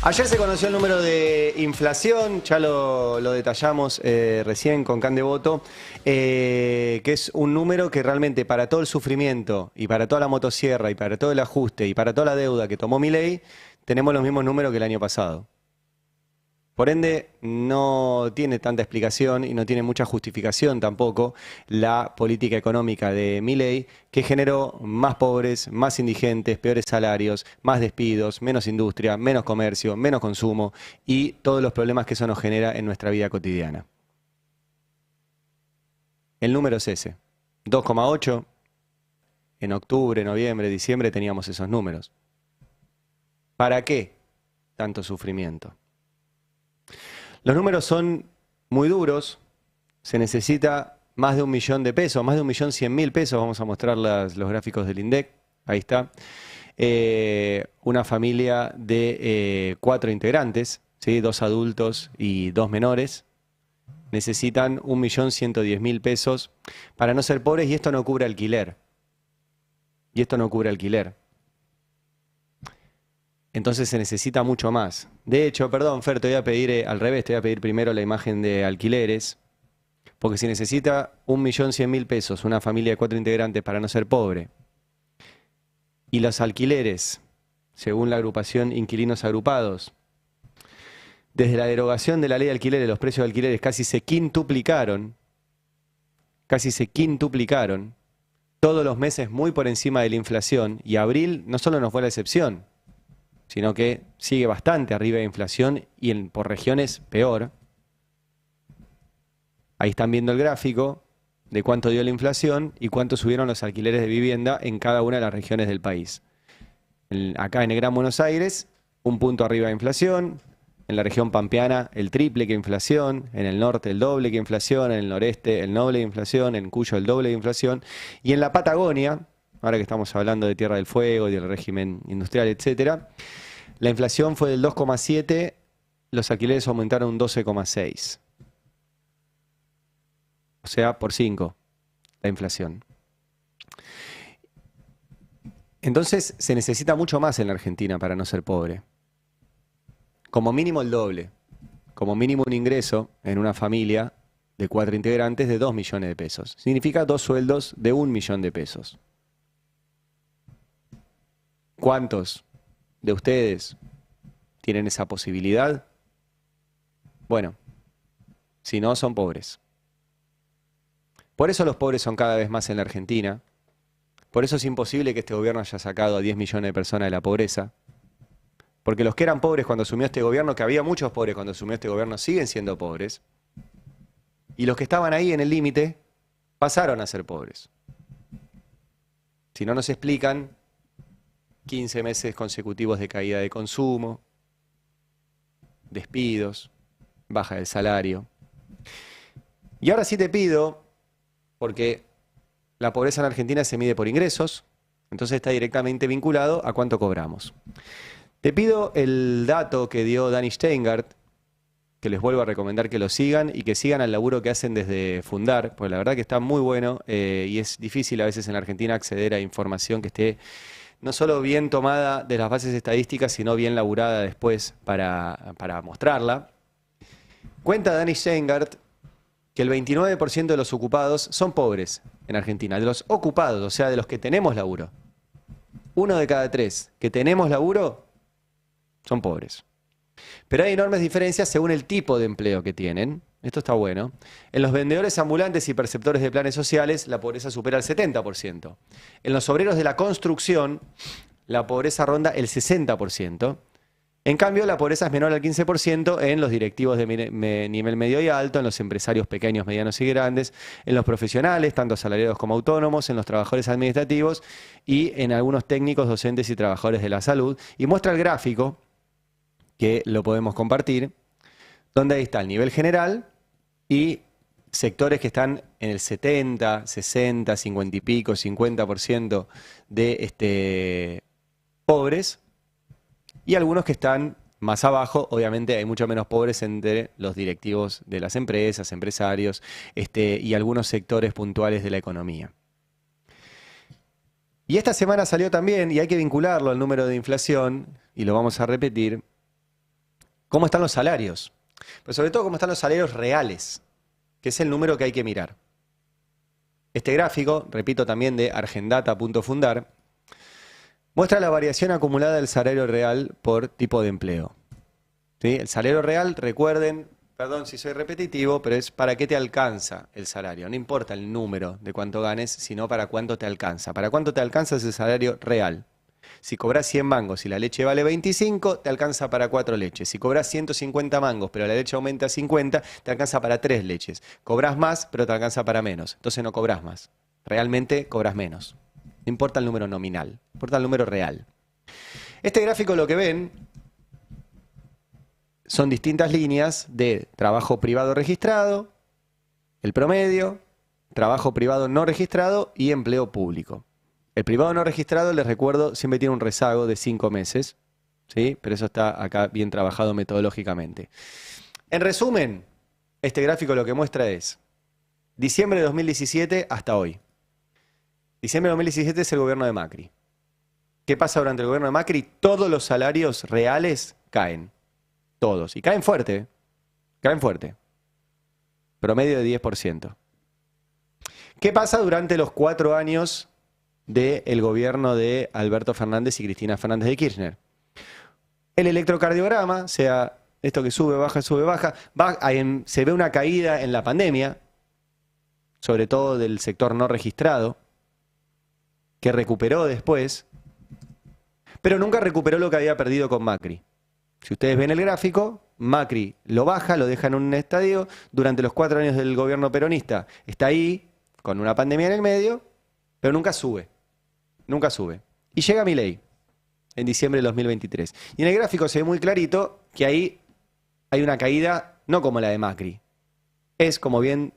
Ayer se conoció el número de inflación, ya lo detallamos recién con Can Devoto, que es un número que realmente para todo el sufrimiento y para toda la motosierra y para todo el ajuste y para toda la deuda que tomó Milei, tenemos los mismos números que el año pasado. Por ende, no tiene tanta explicación y no tiene mucha justificación tampoco la política económica de Milei, que generó más pobres, más indigentes, peores salarios, más despidos, menos industria, menos comercio, menos consumo y todos los problemas que eso nos genera en nuestra vida cotidiana. El número es ese, 2,8. En octubre, noviembre, diciembre teníamos esos números. ¿Para qué tanto sufrimiento? Los números son muy duros, se necesita más de 1 millón de pesos, más de 1.100.000 pesos, vamos a mostrar los gráficos del INDEC, ahí está. Una familia de 4 integrantes, ¿sí? 2 adultos y 2 menores, necesitan 1.110.000 pesos para no ser pobres y esto no cubre alquiler. Y esto no cubre alquiler. Entonces se necesita mucho más. De hecho, perdón, Fer, te voy a pedir al revés, te voy a pedir primero la imagen de alquileres, porque si necesita 1.100.000 pesos una familia de 4 integrantes para no ser pobre, y los alquileres, según la agrupación Inquilinos Agrupados, desde la derogación de la ley de alquileres, los precios de alquileres casi se quintuplicaron, todos los meses muy por encima de la inflación, y abril no solo no fue la excepción, sino que sigue bastante arriba de inflación y por regiones peor. Ahí están viendo el gráfico de cuánto dio la inflación y cuánto subieron los alquileres de vivienda en cada una de las regiones del país. Acá en el Gran Buenos Aires, 1 punto arriba de inflación. En la región pampeana, el triple que inflación. En el norte, el doble que inflación. En el noreste, el doble de inflación. En Cuyo, el doble de inflación. Y en la Patagonia, ahora que estamos hablando de Tierra del Fuego y del régimen industrial, etcétera, la inflación fue del 2,7, los alquileres aumentaron un 12,6. O sea, por 5 la inflación. Entonces se necesita mucho más en la Argentina para no ser pobre. Como mínimo el doble. Como mínimo un ingreso en una familia de 4 integrantes de 2 millones de pesos. Significa 2 sueldos de 1 millón de pesos. ¿Cuántos de ustedes tienen esa posibilidad? Bueno, si no, son pobres. Por eso los pobres son cada vez más en la Argentina. Por eso es imposible que este gobierno haya sacado a 10 millones de personas de la pobreza. Porque los que eran pobres cuando asumió este gobierno, que había muchos pobres cuando asumió este gobierno, siguen siendo pobres. Y los que estaban ahí en el límite pasaron a ser pobres. Si no nos explican 15 meses consecutivos de caída de consumo, despidos, baja del salario. Y ahora sí te pido, porque la pobreza en Argentina se mide por ingresos, entonces está directamente vinculado a cuánto cobramos. Te pido el dato que dio Dani Steingart, que les vuelvo a recomendar que lo sigan y que sigan el laburo que hacen desde Fundar, porque la verdad que está muy bueno y es difícil a veces en la Argentina acceder a información que esté no solo bien tomada de las bases estadísticas, sino bien laburada después para mostrarla. Cuenta Dani Steingart que el 29% de los ocupados son pobres en Argentina, de los ocupados, o sea, de los que tenemos laburo. 1 de cada 3 que tenemos laburo son pobres. Pero hay enormes diferencias según el tipo de empleo que tienen. Esto está bueno. En los vendedores ambulantes y perceptores de planes sociales, la pobreza supera el 70%. En los obreros de la construcción, la pobreza ronda el 60%. En cambio, la pobreza es menor al 15% en los directivos de nivel medio y alto, en los empresarios pequeños, medianos y grandes, en los profesionales, tanto asalariados como autónomos, en los trabajadores administrativos y en algunos técnicos, docentes y trabajadores de la salud. Y muestra el gráfico, que lo podemos compartir, donde ahí está el nivel general y sectores que están en el 70, 60, 50 y pico, 50% de pobres, y algunos que están más abajo. Obviamente hay mucho menos pobres entre los directivos de las empresas, empresarios y algunos sectores puntuales de la economía. Y esta semana salió también, y hay que vincularlo al número de inflación, y lo vamos a repetir, ¿Cómo están los salarios? Pero sobre todo, ¿cómo están los salarios reales? Que es el número que hay que mirar. Este gráfico, repito también de argendata.fundar, muestra la variación acumulada del salario real por tipo de empleo. ¿Sí? El salario real, recuerden, perdón si soy repetitivo, pero es para qué te alcanza el salario. No importa el número de cuánto ganes, sino para cuánto te alcanza. ¿Para cuánto te alcanza ese salario real? Si cobras 100 mangos y la leche vale 25, te alcanza para 4 leches. Si cobras 150 mangos, pero la leche aumenta a 50, te alcanza para 3 leches. Cobras más, pero te alcanza para menos. Entonces no cobras más. Realmente cobras menos. No importa el número nominal, importa el número real. Este gráfico lo que ven son distintas líneas de trabajo privado registrado, el promedio, trabajo privado no registrado y empleo público. El privado no registrado, les recuerdo, siempre tiene un rezago de 5 meses, ¿sí? Pero eso está acá bien trabajado metodológicamente. En resumen, este gráfico lo que muestra es diciembre de 2017 hasta hoy. Diciembre de 2017 es el gobierno de Macri. ¿Qué pasa durante el gobierno de Macri? Todos los salarios reales caen. Todos. Y caen fuerte. Caen fuerte. Promedio de 10%. ¿Qué pasa durante los 4 años del gobierno de Alberto Fernández y Cristina Fernández de Kirchner? El electrocardiograma, sea esto que sube, baja, se ve una caída en la pandemia, sobre todo del sector no registrado, que recuperó después, pero nunca recuperó lo que había perdido con Macri. Si ustedes ven el gráfico, Macri lo baja, lo deja en un estadio, durante los 4 años del gobierno peronista está ahí, con una pandemia en el medio, pero nunca sube. Nunca sube. Y llega Milei en diciembre de 2023. Y en el gráfico se ve muy clarito que ahí hay una caída no como la de Macri. Es como bien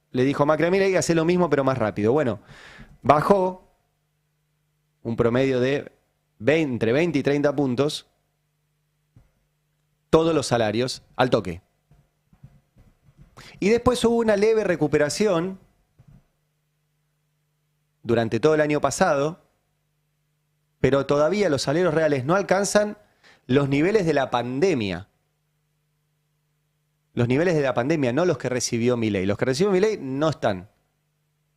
le dijo Macri a Milei, hace lo mismo pero más rápido. Bueno, bajó un promedio de entre 20 y 30 puntos todos los salarios al toque. Y después hubo una leve recuperación durante todo el año pasado, pero todavía los salarios reales no alcanzan los niveles de la pandemia. Los niveles de la pandemia, no los que recibió Milei. Los que recibió Milei no están.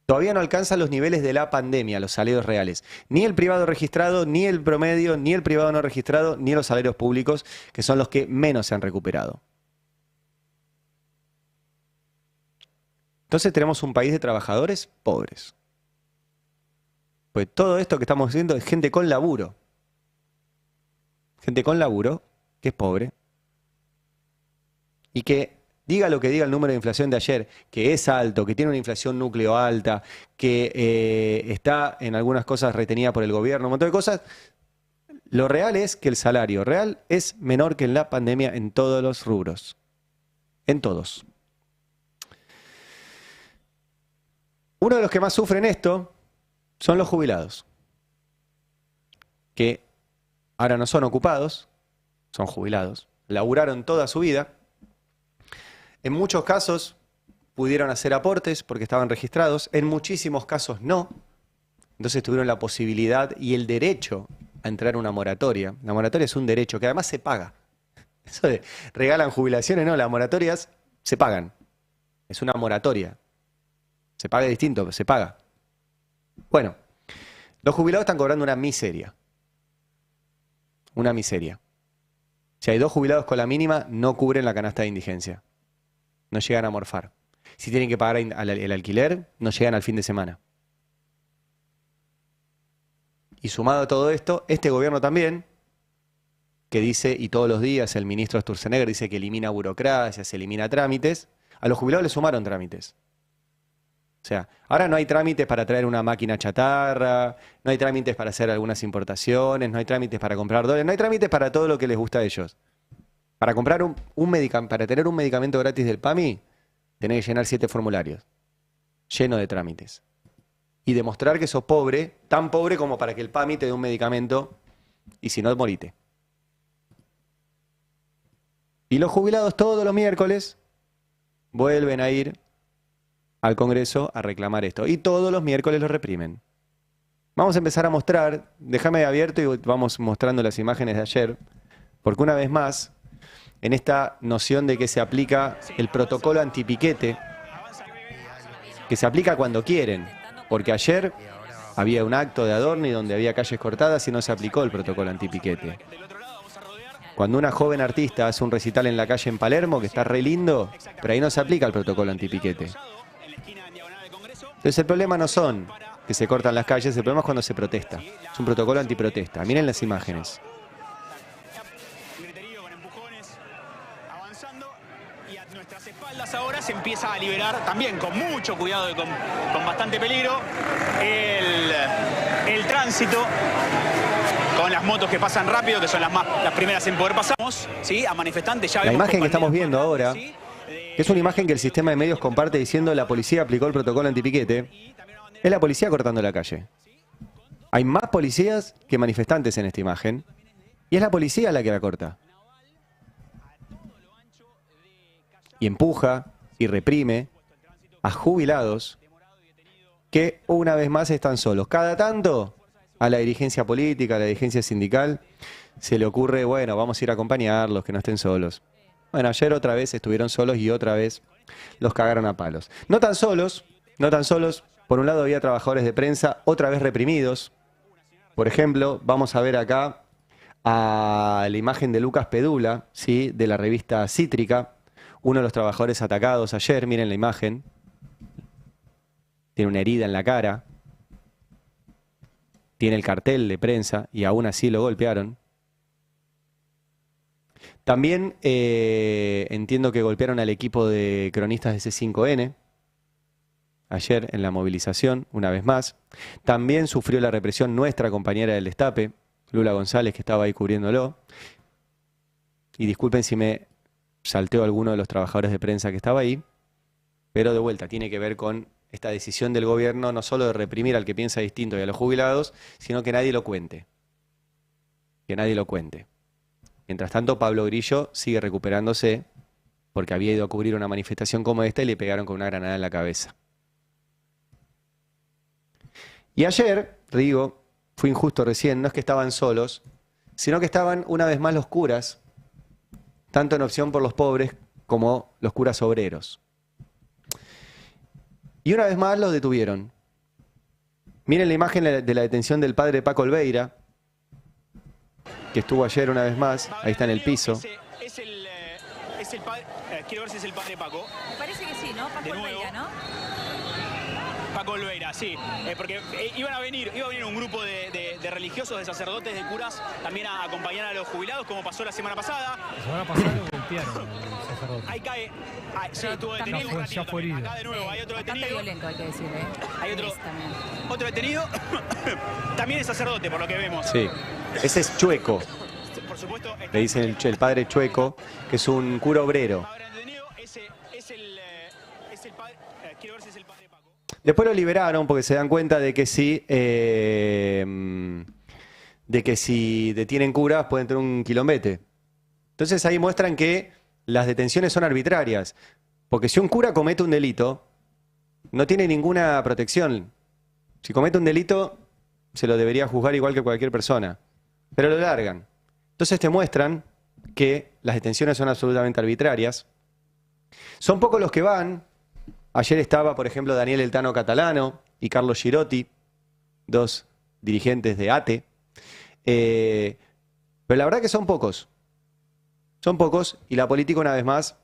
Todavía no alcanzan los niveles de la pandemia, los salarios reales. Ni el privado registrado, ni el promedio, ni el privado no registrado, ni los salarios públicos, que son los que menos se han recuperado. Entonces tenemos un país de trabajadores pobres. Pues todo esto que estamos viendo es gente con laburo. Gente con laburo, que es pobre. Y que diga lo que diga el número de inflación de ayer, que es alto, que tiene una inflación núcleo alta, que está en algunas cosas retenida por el gobierno, un montón de cosas. Lo real es que el salario real es menor que en la pandemia en todos los rubros. En todos. Uno de los que más sufren esto son los jubilados, que ahora no son ocupados, son jubilados, laburaron toda su vida. En muchos casos pudieron hacer aportes porque estaban registrados, en muchísimos casos no. Entonces tuvieron la posibilidad y el derecho a entrar a una moratoria. La moratoria es un derecho que además se paga. Eso de regalan jubilaciones, no, las moratorias se pagan. Es una moratoria. Se paga distinto, pero se paga. Bueno, los jubilados están cobrando una miseria. Una miseria. Si hay 2 jubilados con la mínima, no cubren la canasta de indigencia. No llegan a morfar. Si tienen que pagar el alquiler, no llegan al fin de semana. Y sumado a todo esto, este gobierno también, que dice, y todos los días el ministro Sturzenegger dice que elimina burocracia, se elimina trámites, a los jubilados le sumaron trámites. O sea, ahora no hay trámites para traer una máquina chatarra, no hay trámites para hacer algunas importaciones, no hay trámites para comprar dólares, no hay trámites para todo lo que les gusta a ellos. Para comprar para tener un medicamento gratis del PAMI, tenés que llenar 7 formularios, lleno de trámites. Y demostrar que sos pobre, tan pobre como para que el PAMI te dé un medicamento, y si no, morite. Y los jubilados todos los miércoles vuelven a ir al Congreso a reclamar esto. Y todos los miércoles lo reprimen. Vamos a empezar a mostrar, déjame abierto y vamos mostrando las imágenes de ayer, porque una vez más, en esta noción de que se aplica el protocolo antipiquete, que se aplica cuando quieren, porque ayer había un acto de Adorni donde había calles cortadas y no se aplicó el protocolo antipiquete. Cuando una joven artista hace un recital en la calle en Palermo, que está re lindo, pero ahí no se aplica el protocolo antipiquete. Entonces el problema no son que se cortan las calles, el problema es cuando se protesta. Es un protocolo antiprotesta. Miren las imágenes. Nuestras espaldas ahora se empieza a liberar también con mucho cuidado y con bastante peligro el tránsito con las motos que pasan rápido, que son las primeras en poder pasar, ¿sí? A manifestantes. Ya la imagen que estamos viendo ahora, que es una imagen que el sistema de medios comparte diciendo la policía aplicó el protocolo antipiquete, es la policía cortando la calle. Hay más policías que manifestantes en esta imagen y es la policía la que la corta. Y empuja y reprime a jubilados que una vez más están solos. Cada tanto a la dirigencia política, a la dirigencia sindical, se le ocurre, bueno, vamos a ir a acompañarlos, que no estén solos. Bueno, ayer otra vez estuvieron solos y otra vez los cagaron a palos. No tan solos, por un lado había trabajadores de prensa otra vez reprimidos. Por ejemplo, vamos a ver acá a la imagen de Lucas Pedula, ¿sí? De la revista Cítrica. Uno de los trabajadores atacados ayer, miren la imagen. Tiene una herida en la cara. Tiene el cartel de prensa y aún así lo golpearon. También entiendo que golpearon al equipo de cronistas de C5N. Ayer en la movilización, una vez más. También sufrió la represión nuestra compañera del Destape, Lula González, que estaba ahí cubriéndolo. Y disculpen si me salteó alguno de los trabajadores de prensa que estaba ahí, pero de vuelta tiene que ver con esta decisión del gobierno no solo de reprimir al que piensa distinto y a los jubilados, sino que nadie lo cuente. Que nadie lo cuente. Mientras tanto, Pablo Grillo sigue recuperándose porque había ido a cubrir una manifestación como esta y le pegaron con una granada en la cabeza. Y ayer, digo, fue injusto recién, no es que estaban solos, sino que estaban una vez más los curas, tanto en Opción por los Pobres como los curas obreros. Y una vez más los detuvieron. Miren la imagen de la detención del padre Paco Olveira, que estuvo ayer una vez más, ahí está en el piso. Quiero ver si es el padre Paco. Me parece que sí, ¿no? Paco Olveira, ¿no? Paco Olveira, sí. Porque iba a venir un grupo de religiosos, de sacerdotes, de curas, también a acompañar a los jubilados, como pasó la semana pasada. La semana pasada lo golpearon al sacerdote. Ahí cae. Sí, estuvo detenido. Ya fue herido. Acá de nuevo, hay otro Bastante detenido. violento, hay que decir, ¿eh? Hay otro también. detenido. También es sacerdote, por lo que vemos. Sí, ese es Chueco. Por supuesto. Le dicen el padre Chueco, que es un cura obrero. Quiero ver si es el padre Paco. Después lo liberaron porque se dan cuenta de que si detienen curas pueden tener un quilombete. Entonces ahí muestran que las detenciones son arbitrarias. Porque si un cura comete un delito, no tiene ninguna protección. Si comete un delito, se lo debería juzgar igual que cualquier persona. Pero lo largan. Entonces te muestran que las detenciones son absolutamente arbitrarias. Son pocos los que van. Ayer estaba, por ejemplo, Daniel El Tano Catalano y Carlos Girotti, dos dirigentes de ATE. Pero la verdad que son pocos. Son pocos y la política una vez más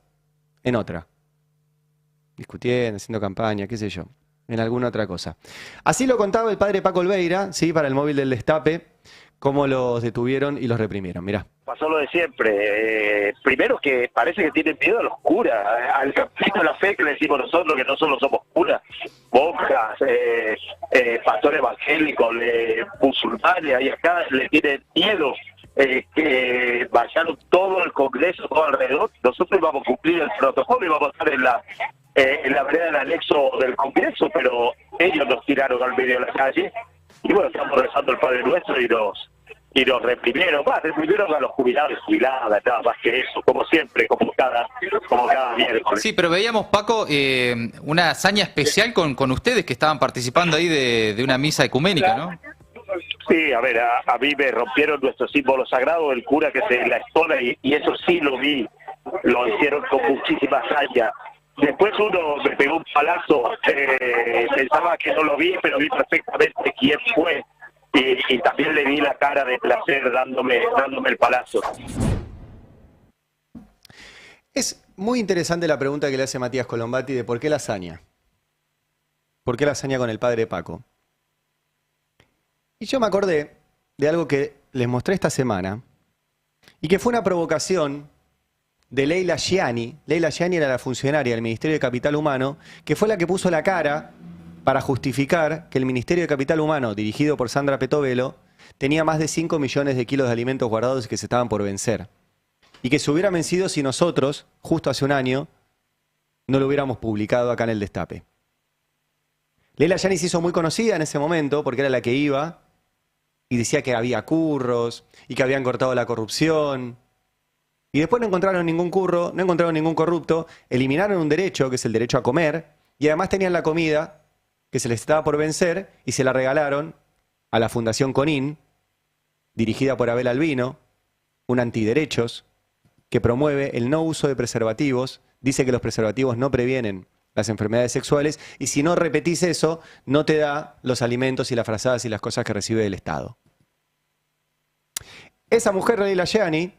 en otra. Discutiendo, haciendo campaña, qué sé yo, en alguna otra cosa. Así lo contaba el padre Paco Olveira, ¿sí? Para el móvil del Destape, cómo los detuvieron y los reprimieron. Mirá. Pasó lo de siempre. Primero que parece que tienen miedo a los curas, al campito de la fe que le decimos nosotros, que no solo somos curas, monjas, pastores evangélicos, musulmanes, y acá le tienen miedo. Que vayaron todo el Congreso, todo alrededor. Nosotros íbamos a cumplir el protocolo, íbamos a estar en la vereda del anexo del Congreso, pero ellos nos tiraron al medio de la calle. Y bueno, estamos rezando el Padre Nuestro y nos reprimieron. Reprimieron a los jubilados y jubiladas, nada más que eso, como siempre, como cada miércoles. Sí, pero veíamos, Paco, una hazaña especial con ustedes que estaban participando ahí de una misa ecuménica, ¿no? Sí, a ver, a mí me rompieron nuestro símbolo sagrado, el cura que se la estola, y eso sí lo vi lo hicieron con muchísima hazaña. Después uno me pegó un palazo, pensaba que no lo vi, pero vi perfectamente quién fue. Y también le vi la cara de placer dándome el palazo. Es muy interesante la pregunta que le hace Matías Colombati de por qué la hazaña. ¿Por qué la hazaña con el padre Paco? Y yo me acordé de algo que les mostré esta semana y que fue una provocación de Leila Gianni. Leila Gianni era la funcionaria del Ministerio de Capital Humano, que fue la que puso la cara para justificar que el Ministerio de Capital Humano, dirigido por Sandra Petovelo, tenía más de 5 millones de kilos de alimentos guardados que se estaban por vencer. Y que se hubiera vencido si nosotros, justo hace un año, no lo hubiéramos publicado acá en el Destape. Leila Gianni se hizo muy conocida en ese momento porque era la que iba y decía que había curros y que habían cortado la corrupción. Y después no encontraron ningún curro, no encontraron ningún corrupto, eliminaron un derecho, que es el derecho a comer, y además tenían la comida que se les estaba por vencer y se la regalaron a la Fundación Conin, dirigida por Abel Albino, un antiderechos, que promueve el no uso de preservativos, dice que los preservativos no previenen las enfermedades sexuales y si no repetís eso, no te da los alimentos y las frazadas y las cosas que recibe del Estado. Esa mujer, Leila Gianni,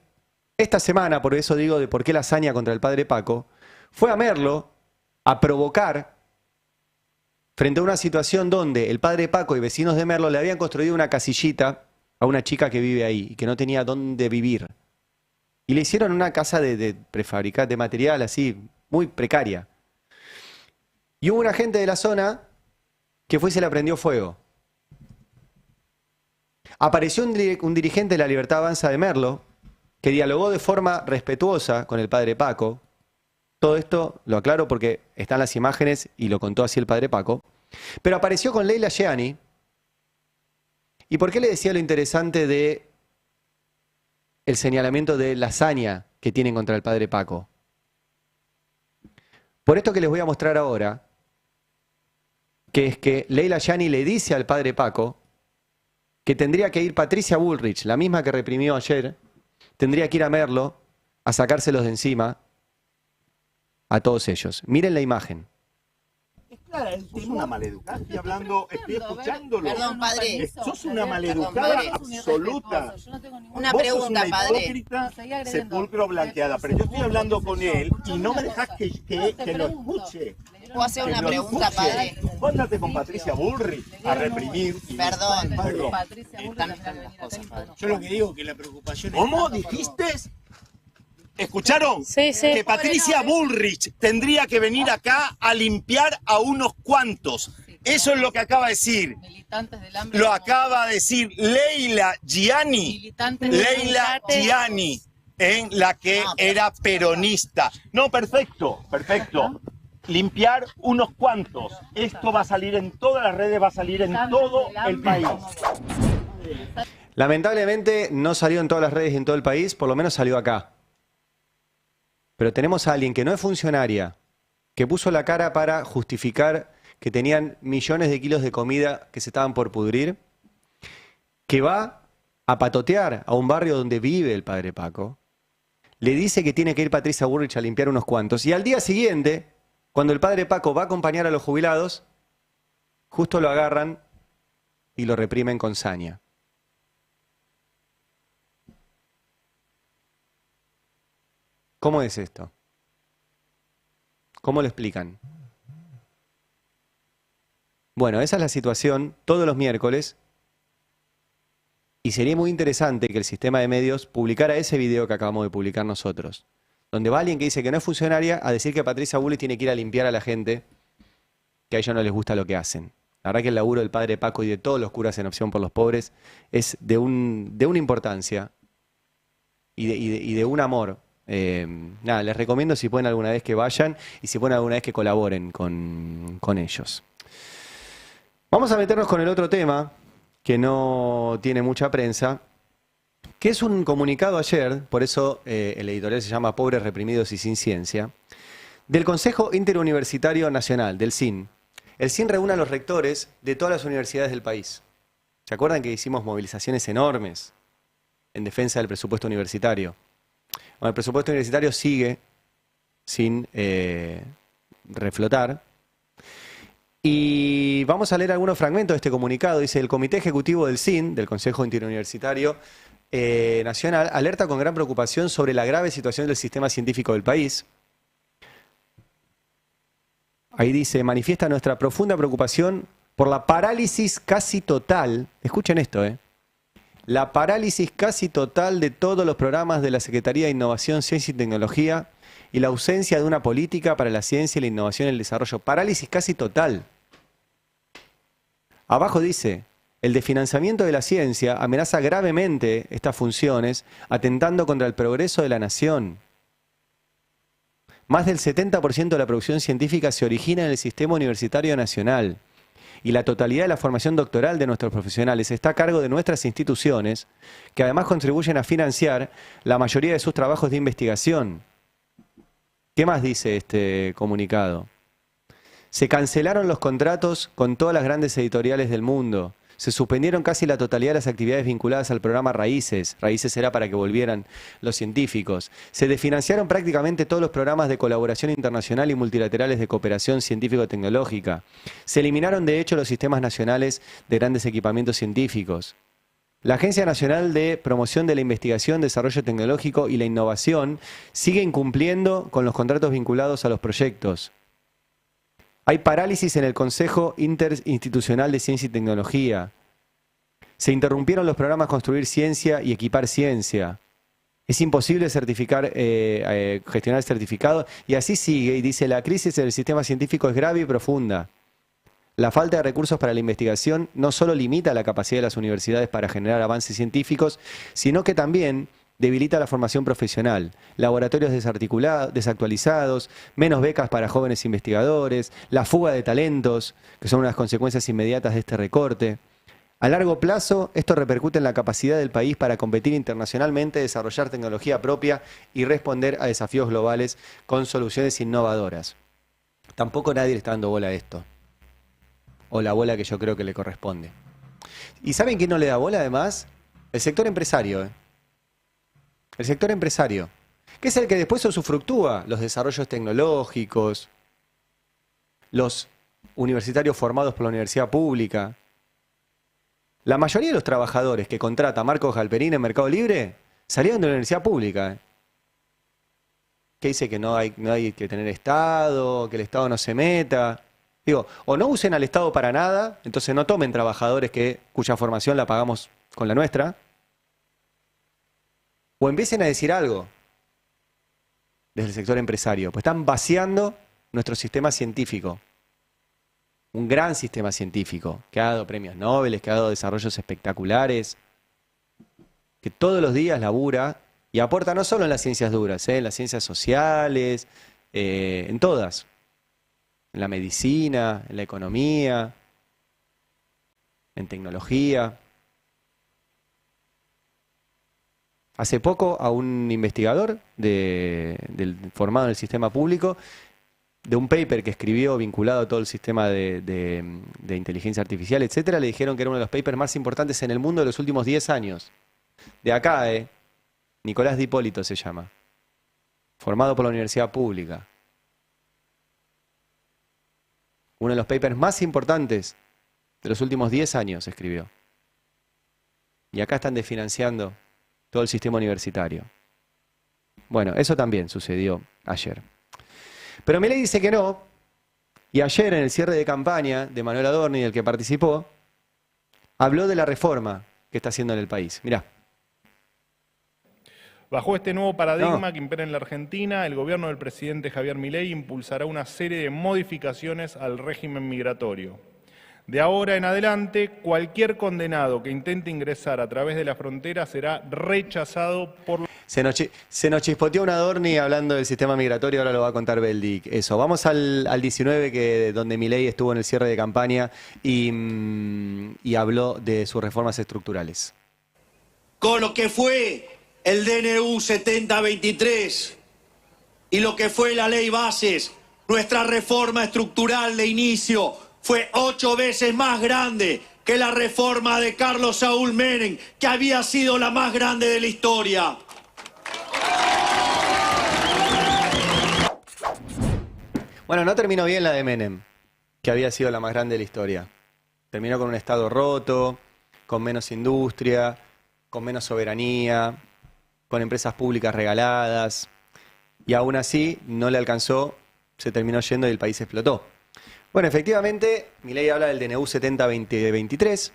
esta semana, por eso digo de por qué la hazaña contra el padre Paco, fue a Merlo a provocar frente a una situación donde el padre Paco y vecinos de Merlo le habían construido una casillita a una chica que vive ahí y que no tenía dónde vivir. Y le hicieron una casa de prefabricada, de material así, muy precaria. Y hubo una gente de la zona que fue y se le prendió fuego. Apareció un dirigente de la Libertad Avanza de Merlo que dialogó de forma respetuosa con el padre Paco. Todo esto lo aclaro porque están las imágenes y lo contó así el padre Paco. Pero apareció con Leila Gianni. ¿Y por qué le decía lo interesante de el señalamiento de la hazaña que tienen contra el padre Paco? Por esto que les voy a mostrar ahora, que es que Leila Gianni le dice al padre Paco que tendría que ir Patricia Bullrich, la misma que reprimió ayer, tendría que ir a Merlo a sacárselos de encima a todos ellos. Miren la imagen. Es clara, sos una maleducada. Estoy hablando, estoy escuchándolo. Perdón, padre. Sos una maleducada absoluta. Una Vos pregunta, sos una padre. hipócrita, sepulcro blanqueada. Pero yo estoy hablando con él y no me dejas que lo escuche. ¿Puedo hacer una Que lo pregunta, escuche. padre? Vos andate con Patricia Bullrich a reprimir. Perdón. Perdón. Yo lo que digo es que la preocupación ¿Cómo dijiste? ¿Escucharon? Sí, sí. Que Patricia Bullrich tendría que venir acá a limpiar a unos cuantos. Eso es lo que acaba de decir. Lo acaba de decir Leila Gianni. Leila Gianni, en la que era peronista. No, perfecto, perfecto. Limpiar unos cuantos. Esto va a salir en todas las redes, va a salir en todo el país. Lamentablemente no salió en todas las redes y en todo el país, por lo menos salió acá. Pero tenemos a alguien que no es funcionaria, que puso la cara para justificar que tenían millones de kilos de comida que se estaban por pudrir, que va a patotear a un barrio donde vive el padre Paco, le dice que tiene que ir Patricia Bullrich a limpiar unos cuantos, y al día siguiente, cuando el padre Paco va a acompañar a los jubilados, justo lo agarran y lo reprimen con saña. ¿Cómo es esto? ¿Cómo lo explican? Bueno, esa es la situación todos los miércoles y sería muy interesante que el sistema de medios publicara ese video que acabamos de publicar nosotros, donde va alguien que dice que no es funcionaria a decir que Patricia Bullrich tiene que ir a limpiar a la gente, que a ellos no les gusta lo que hacen. La verdad que el laburo del padre Paco y de todos los curas en Opción por los Pobres es de una importancia y de un amor. Nada, les recomiendo si pueden alguna vez que vayan y si pueden alguna vez que colaboren con ellos. Vamos a meternos con el otro tema que no tiene mucha prensa, que es un comunicado ayer, por eso el editorial se llama Pobres, Reprimidos y Sin Ciencia, del Consejo Interuniversitario Nacional, del CIN. El CIN reúne a los rectores de todas las universidades del país. ¿Se acuerdan que hicimos movilizaciones enormes en defensa del presupuesto universitario? Bueno, el presupuesto universitario sigue sin reflotar. Y vamos a leer algunos fragmentos de este comunicado. Dice: el Comité Ejecutivo del CIN, del Consejo Interuniversitario Nacional, alerta con gran preocupación sobre la grave situación del sistema científico del país. Ahí dice: manifiesta nuestra profunda preocupación por la parálisis casi total, escuchen esto, la parálisis casi total de todos los programas de la Secretaría de Innovación, Ciencia y Tecnología y la ausencia de una política para la ciencia, la innovación y el desarrollo. Parálisis casi total. Abajo dice: el desfinanciamiento de la ciencia amenaza gravemente estas funciones, atentando contra el progreso de la nación. Más del 70% de la producción científica se origina en el sistema universitario nacional y la totalidad de la formación doctoral de nuestros profesionales está a cargo de nuestras instituciones, que además contribuyen a financiar la mayoría de sus trabajos de investigación. ¿Qué más dice este comunicado? Se cancelaron los contratos con todas las grandes editoriales del mundo. Se suspendieron casi la totalidad de las actividades vinculadas al programa Raíces. Raíces era para que volvieran los científicos. Se desfinanciaron prácticamente todos los programas de colaboración internacional y multilaterales de cooperación científico-tecnológica. Se eliminaron de hecho los sistemas nacionales de grandes equipamientos científicos. La Agencia Nacional de Promoción de la Investigación, Desarrollo Tecnológico y la Innovación sigue incumpliendo con los contratos vinculados a los proyectos. Hay parálisis en el Consejo Interinstitucional de Ciencia y Tecnología. Se interrumpieron los programas Construir Ciencia y Equipar Ciencia. Es imposible gestionar el certificado y así sigue y dice: la crisis del sistema científico es grave y profunda. La falta de recursos para la investigación no solo limita la capacidad de las universidades para generar avances científicos, sino que también debilita la formación profesional, laboratorios desactualizados, menos becas para jóvenes investigadores, la fuga de talentos, que son unas consecuencias inmediatas de este recorte. A largo plazo, esto repercute en la capacidad del país para competir internacionalmente, desarrollar tecnología propia y responder a desafíos globales con soluciones innovadoras. Tampoco nadie le está dando bola a esto, o la bola que yo creo que le corresponde. ¿Y saben quién no le da bola además? El sector empresario, El sector empresario, que es el que después usufructúa los desarrollos tecnológicos, los universitarios formados por la universidad pública. La mayoría de los trabajadores que contrata Marcos Galperín en Mercado Libre salieron de la universidad pública. Que dice que no hay que tener Estado, que el Estado no se meta. Digo, o no usen al Estado para nada, entonces no tomen trabajadores cuya formación la pagamos con la nuestra. O empiecen a decir algo desde el sector empresario, pues están vaciando nuestro sistema científico. Un gran sistema científico que ha dado premios Nobel, que ha dado desarrollos espectaculares, que todos los días labura y aporta no solo en las ciencias duras, en las ciencias sociales, en todas. En la medicina, en la economía, en tecnología. Hace poco a un investigador formado en el sistema público, de un paper que escribió vinculado a todo el sistema de inteligencia artificial, etcétera, le dijeron que era uno de los papers más importantes en el mundo de los últimos 10 años. De acá, Nicolás Di Ippolito se llama, formado por la universidad pública. Uno de los papers más importantes de los últimos 10 años escribió. Y acá están desfinanciando todo el sistema universitario. Bueno, eso también sucedió ayer. Pero Milei dice que no, y ayer en el cierre de campaña de Manuel Adorni, del que participó, habló de la reforma que está haciendo en el país. Mirá. Bajo este nuevo paradigma que impera en la Argentina, el gobierno del presidente Javier Milei impulsará una serie de modificaciones al régimen migratorio. De ahora en adelante, cualquier condenado que intente ingresar a través de la frontera será rechazado por... Se nos chispoteó un Adorni hablando del sistema migratorio, ahora lo va a contar Beldic. Eso, vamos al 19, donde Milei estuvo en el cierre de campaña y habló de sus reformas estructurales. Con lo que fue el DNU 7023 y lo que fue la ley Bases, nuestra reforma estructural de inicio fue 8 veces más grande que la reforma de Carlos Saúl Menem, que había sido la más grande de la historia. Bueno, no terminó bien la de Menem, que había sido la más grande de la historia. Terminó con un Estado roto, con menos industria, con menos soberanía, con empresas públicas regaladas, y aún así no le alcanzó, se terminó yendo y el país explotó. Bueno, efectivamente, Milei habla del DNU 70-2023,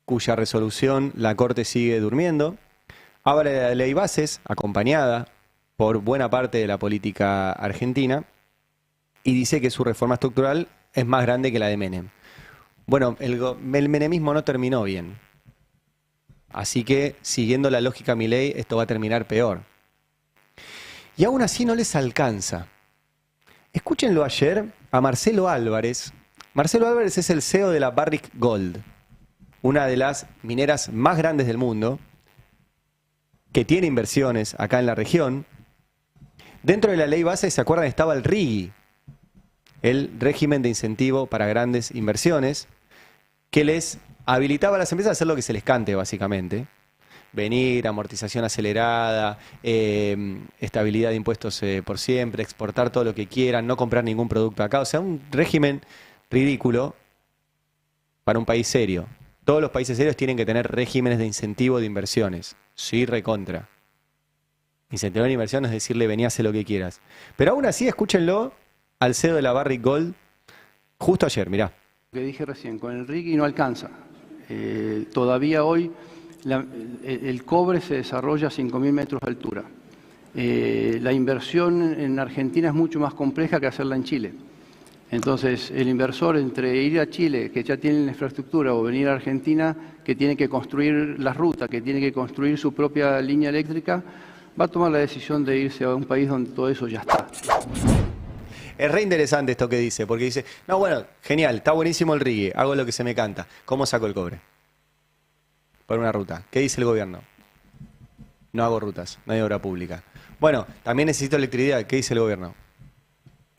cuya resolución la Corte sigue durmiendo. Habla de la ley bases, acompañada por buena parte de la política argentina, y dice que su reforma estructural es más grande que la de Menem. Bueno, el menemismo no terminó bien. Así que, siguiendo la lógica Milei, esto va a terminar peor. Y aún así no les alcanza. Escúchenlo ayer a Marcelo Álvarez. Marcelo Álvarez es el CEO de la Barrick Gold, una de las mineras más grandes del mundo, que tiene inversiones acá en la región. Dentro de la ley base, ¿se acuerdan? Estaba el RIGI, el régimen de incentivo para grandes inversiones, que les habilitaba a las empresas a hacer lo que se les cante, básicamente. Venir, amortización acelerada, estabilidad de impuestos por siempre, exportar todo lo que quieran, no comprar ningún producto acá. O sea, un régimen ridículo para un país serio. Todos los países serios tienen que tener regímenes de incentivo de inversiones. Sí, recontra. Incentivar la inversión es decirle, vení, hace lo que quieras. Pero aún así, escúchenlo al CEO de la Barrick Gold justo ayer, mirá. Lo que dije recién, con el RIGI no alcanza. Todavía hoy el cobre se desarrolla a 5.000 metros de altura. La inversión en Argentina es mucho más compleja que hacerla en Chile. Entonces, el inversor entre ir a Chile, que ya tiene la infraestructura, o venir a Argentina, que tiene que construir la ruta, que tiene que construir su propia línea eléctrica, va a tomar la decisión de irse a un país donde todo eso ya está. Es re interesante esto que dice, porque dice, no, bueno, genial, está buenísimo el RIGI, hago lo que se me canta. ¿Cómo saco el cobre? Por una ruta. ¿Qué dice el gobierno? No hago rutas, no hay obra pública. Bueno, también necesito electricidad. ¿Qué dice el gobierno?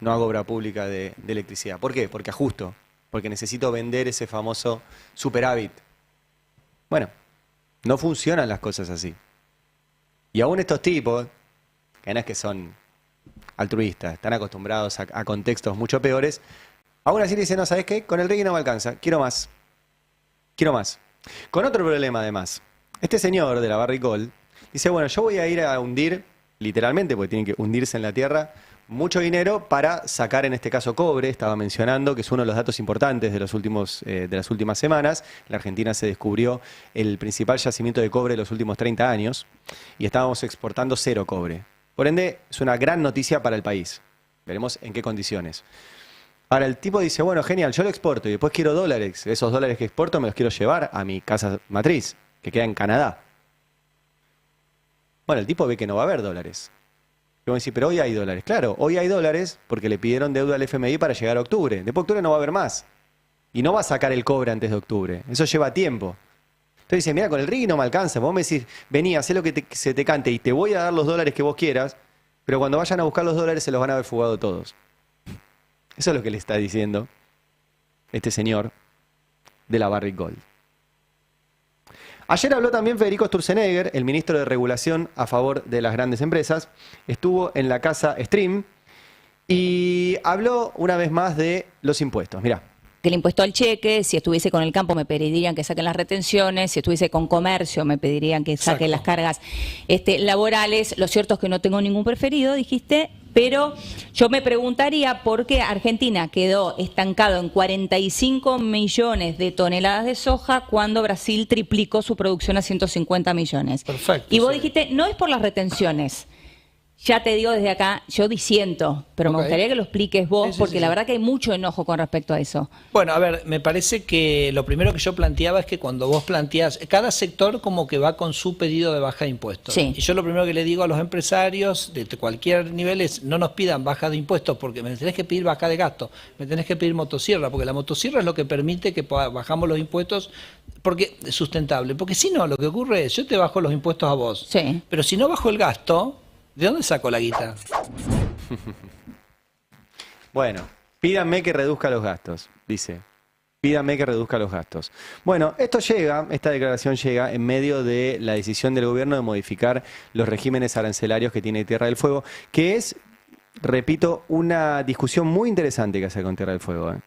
No hago obra pública de electricidad. ¿Por qué? Porque ajusto, porque necesito vender ese famoso superávit. Bueno, no funcionan las cosas así. Y aún estos tipos, que no es que son altruistas, están acostumbrados a contextos mucho peores, aún así dicen, no, ¿sabes qué? Con el RIGI no me alcanza, quiero más. Quiero más. Con otro problema además. Este señor de la Barrick Gold dice, bueno, yo voy a ir a hundir, literalmente, porque tienen que hundirse en la tierra, mucho dinero para sacar en este caso cobre. Estaba mencionando que es uno de los datos importantes de las últimas semanas. En la Argentina se descubrió el principal yacimiento de cobre de los últimos 30 años y estábamos exportando 0 cobre. Por ende, es una gran noticia para el país. Veremos en qué condiciones. Ahora el tipo dice, bueno, genial, yo lo exporto y después quiero dólares. Esos dólares que exporto me los quiero llevar a mi casa matriz, que queda en Canadá. Bueno, el tipo ve que no va a haber dólares. Y vamos a decir, pero hoy hay dólares. Claro, hoy hay dólares porque le pidieron deuda al FMI para llegar a octubre. Después de octubre no va a haber más. Y no va a sacar el cobre antes de octubre. Eso lleva tiempo. Entonces dice, mira, con el RIGI no me alcanza. Vos me decís, vení, hacé lo que se te cante y te voy a dar los dólares que vos quieras, pero cuando vayan a buscar los dólares se los van a haber fugado todos. Eso es lo que le está diciendo este señor de la Barrick Gold. Ayer habló también Federico Sturzenegger, el ministro de Regulación a favor de las grandes empresas. Estuvo en la casa Stream y habló una vez más de los impuestos. Mirá. Que el impuesto al cheque, si estuviese con el campo me pedirían que saquen las retenciones, si estuviese con comercio me pedirían que saquen las cargas laborales. Lo cierto es que no tengo ningún preferido, dijiste, pero yo me preguntaría por qué Argentina quedó estancado en 45 millones de toneladas de soja cuando Brasil triplicó su producción a 150 millones. Perfecto. Y vos dijiste, no es por las retenciones. Ya te digo desde acá, yo disiento, pero me gustaría que lo expliques vos, porque la verdad que hay mucho enojo con respecto a eso. Bueno, a ver, me parece que lo primero que yo planteaba es que cuando vos planteás, cada sector como que va con su pedido de baja de impuestos. Sí. Y yo lo primero que le digo a los empresarios de cualquier nivel es, no nos pidan baja de impuestos porque me tenés que pedir baja de gasto, me tenés que pedir motosierra, porque la motosierra es lo que permite que bajamos los impuestos porque es sustentable. Porque si no, lo que ocurre es, yo te bajo los impuestos a vos, pero si no bajo el gasto, ¿de dónde saco la guita? Bueno, pídanme que reduzca los gastos, dice. Pídanme que reduzca los gastos. Bueno, esta declaración llega en medio de la decisión del gobierno de modificar los regímenes arancelarios que tiene Tierra del Fuego, que es repito, una discusión muy interesante que hacer con Tierra del Fuego, ¿eh?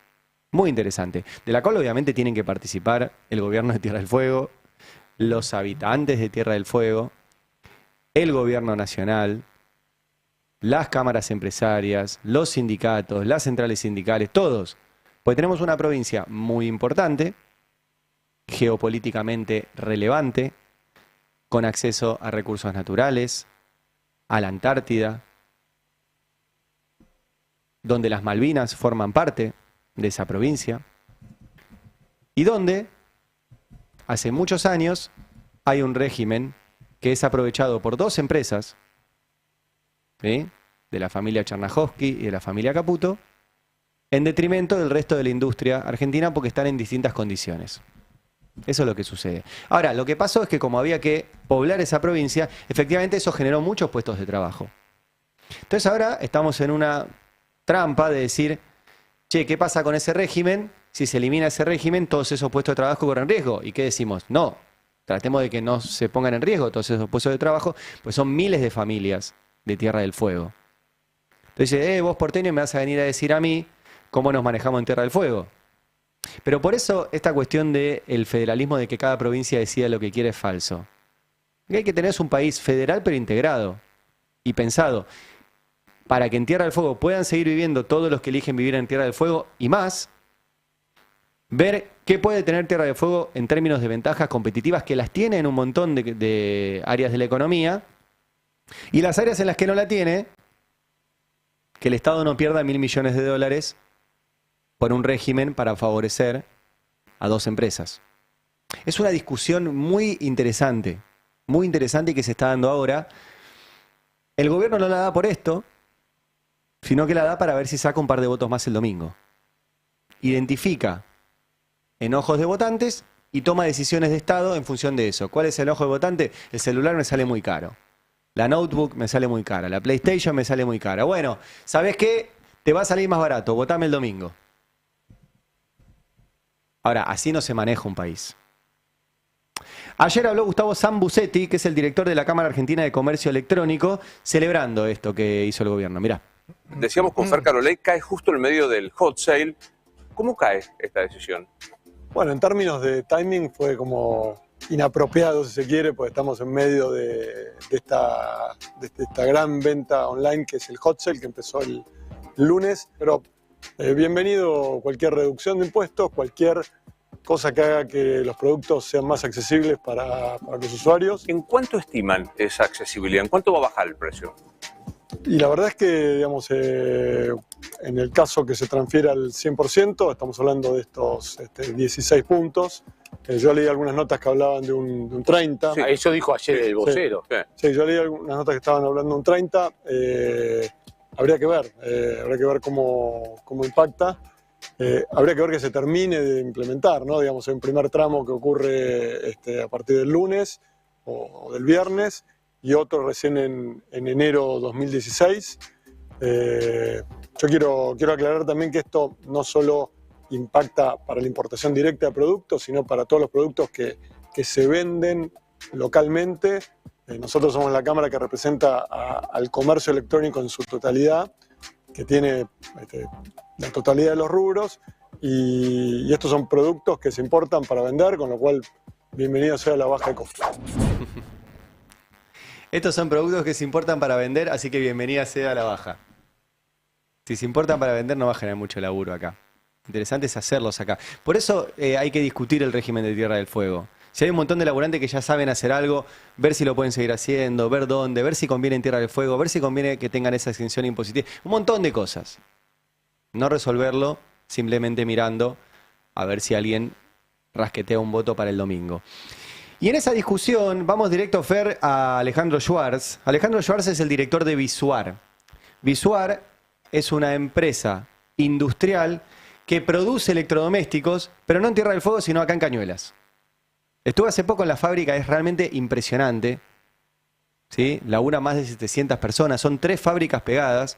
Muy interesante, de la cual obviamente tienen que participar el gobierno de Tierra del Fuego, los habitantes de Tierra del Fuego, el gobierno nacional, las cámaras empresarias, los sindicatos, las centrales sindicales, todos. Porque tenemos una provincia muy importante, geopolíticamente relevante, con acceso a recursos naturales, a la Antártida, donde las Malvinas forman parte de esa provincia, y donde hace muchos años hay un régimen que es aprovechado por dos empresas, ¿sí?, de la familia Chernahovsky y de la familia Caputo, en detrimento del resto de la industria argentina porque están en distintas condiciones. Eso es lo que sucede. Ahora, lo que pasó es que como había que poblar esa provincia, efectivamente eso generó muchos puestos de trabajo. Entonces ahora estamos en una trampa de decir, che, ¿qué pasa con ese régimen? Si se elimina ese régimen, todos esos puestos de trabajo corren riesgo. ¿Y qué decimos? No, tratemos de que no se pongan en riesgo todos esos puestos de trabajo, pues son miles de familias de Tierra del Fuego. Entonces, vos porteño me vas a venir a decir a mí cómo nos manejamos en Tierra del Fuego. Pero por eso esta cuestión del federalismo, de que cada provincia decida lo que quiere, es falso. Hay que tener un país federal pero integrado y pensado para que en Tierra del Fuego puedan seguir viviendo todos los que eligen vivir en Tierra del Fuego y más, ver qué puede tener Tierra del Fuego en términos de ventajas competitivas, que las tiene en un montón de áreas de la economía, y las áreas en las que no la tiene, que el Estado no pierda 1.000 millones de dólares por un régimen para favorecer a dos empresas. Es una discusión muy interesante y que se está dando ahora. El gobierno no la da por esto, sino que la da para ver si saca un par de votos más el domingo. Identifica enojos de votantes y toma decisiones de Estado en función de eso. ¿Cuál es el enojo de votante? El celular me sale muy caro. La notebook me sale muy cara. La PlayStation me sale muy cara. Bueno, ¿sabés qué? Te va a salir más barato. Votame el domingo. Ahora, así no se maneja un país. Ayer habló Gustavo Sambucetti, que es el director de la Cámara Argentina de Comercio Electrónico, celebrando esto que hizo el gobierno. Mirá. Decíamos con Fer Carolei, cae justo en el medio del hot sale. ¿Cómo cae esta decisión? Bueno, en términos de timing fue como inapropiado, si se quiere, porque estamos en medio de esta gran venta online que es el hot sale, que empezó el lunes. Pero bienvenido cualquier reducción de impuestos, cualquier cosa que haga que los productos sean más accesibles para los usuarios. ¿En cuánto estiman esa accesibilidad? ¿En cuánto va a bajar el precio? Y la verdad es que, digamos, en el caso que se transfiera al 100%, estamos hablando de estos 16 puntos. Yo leí algunas notas que hablaban de un 30. Sí, eso dijo ayer el vocero. Sí, yo leí algunas notas que estaban hablando de un 30. Habría que ver cómo impacta. Habría que ver que se termine de implementar, ¿no? Digamos, hay un primer tramo que ocurre a partir del lunes o del viernes y otro recién en enero 2016. Yo quiero aclarar también que esto no solo impacta para la importación directa de productos, sino para todos los productos que se venden localmente. Nosotros somos la Cámara que representa al comercio electrónico en su totalidad, que tiene la totalidad de los rubros, y estos son productos que se importan para vender, con lo cual bienvenido sea la baja de costos. Estos son productos que se importan para vender, así que bienvenida sea la baja. Si se importan para vender no va a generar mucho laburo acá. Interesante es hacerlos acá. Por eso hay que discutir el régimen de Tierra del Fuego. Si hay un montón de laburantes que ya saben hacer algo, ver si lo pueden seguir haciendo, ver dónde, ver si conviene en Tierra del Fuego, ver si conviene que tengan esa exención impositiva. Un montón de cosas. No resolverlo simplemente mirando a ver si alguien rasquetea un voto para el domingo. Y en esa discusión vamos directo, Fer, a Alejandro Schwartz. Alejandro Schwartz es el director de Visuar. Visuar es una empresa industrial que produce electrodomésticos, pero no en Tierra del Fuego, sino acá en Cañuelas. Estuve hace poco en la fábrica, es realmente impresionante. ¿Sí? Labura más de 700 personas, son 3 fábricas pegadas.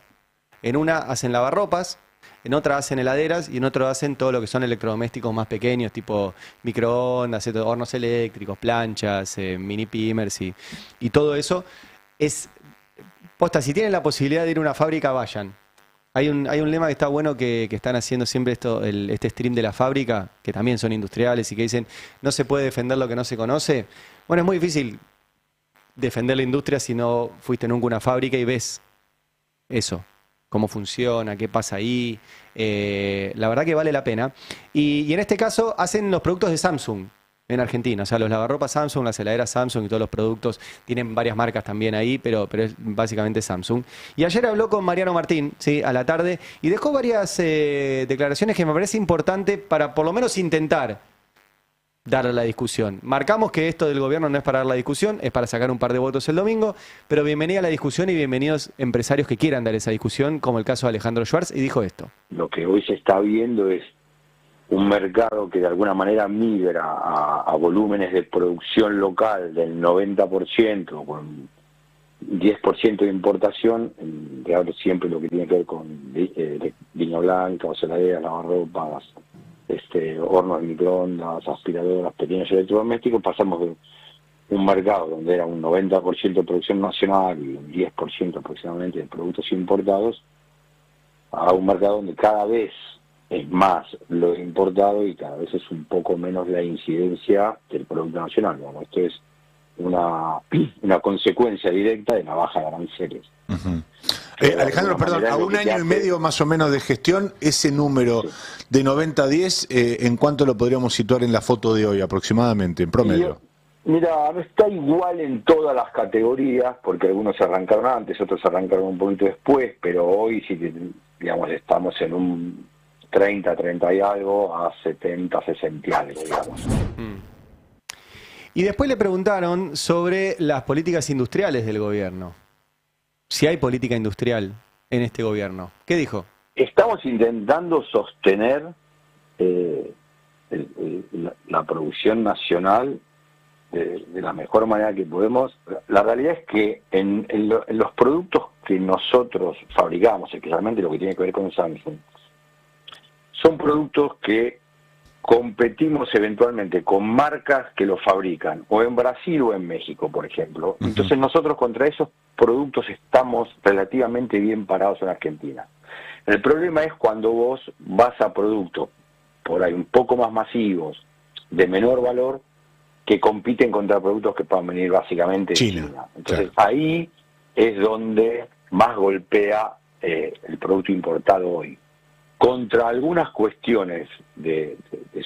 En una hacen lavarropas, en otra hacen heladeras y en otra hacen todo lo que son electrodomésticos más pequeños, tipo microondas, hornos eléctricos, planchas, mini pimers y todo eso. Es Posta, si tienen la posibilidad de ir a una fábrica, vayan. Hay un lema que está bueno que están haciendo siempre este stream de la fábrica, que también son industriales y que dicen, no se puede defender lo que no se conoce. Bueno, es muy difícil defender la industria si no fuiste nunca a una fábrica y ves eso, cómo funciona, qué pasa ahí. La verdad que vale la pena. Y en este caso hacen los productos de Samsung en Argentina. O sea, los lavarropas Samsung, las heladeras Samsung y todos los productos. Tienen varias marcas también ahí, pero es básicamente Samsung. Y ayer habló con Mariano Martín, ¿sí? A la tarde, y dejó varias declaraciones que me parece importante para por lo menos intentar dar la discusión. Marcamos que esto del gobierno no es para dar la discusión, es para sacar un par de votos el domingo, pero bienvenida a la discusión y bienvenidos empresarios que quieran dar esa discusión, como el caso de Alejandro Schwartz, y dijo esto. Lo que hoy se está viendo es un mercado que de alguna manera migra a volúmenes de producción local del 90%, con 10% de importación, de ahora siempre lo que tiene que ver con línea blanca, heladeras, lavarropas, hornos de microondas, aspiradoras, pequeños electrodomésticos. Pasamos de un mercado donde era un 90% de producción nacional y un 10% aproximadamente de productos importados, a un mercado donde cada vez es más lo importado y cada vez es un poco menos la incidencia del producto nacional. Bueno, esto es una consecuencia directa de la baja de aranceles. Alejandro, perdón, a un año y medio más o menos de gestión, ese número de 90-10, ¿en cuánto lo podríamos situar en la foto de hoy aproximadamente, en promedio? Mira, no está igual en todas las categorías, porque algunos arrancaron antes, otros arrancaron un poquito después, pero hoy sí que, digamos, estamos en un 30 y algo a 70, 60 y algo, digamos. Y después le preguntaron sobre las políticas industriales del gobierno. Si hay política industrial en este gobierno. ¿Qué dijo? Estamos intentando sostener la producción nacional de la mejor manera que podemos. La realidad es que en los productos que nosotros fabricamos, especialmente lo que tiene que ver con Samsung, son productos que competimos eventualmente con marcas que los fabrican, o en Brasil o en México, por ejemplo. Entonces nosotros contra esos productos estamos relativamente bien parados en Argentina. El problema es cuando vos vas a productos por ahí un poco más masivos, de menor valor, que compiten contra productos que puedan venir básicamente de China. Entonces ahí es donde más golpea el producto importado hoy. Contra algunas cuestiones de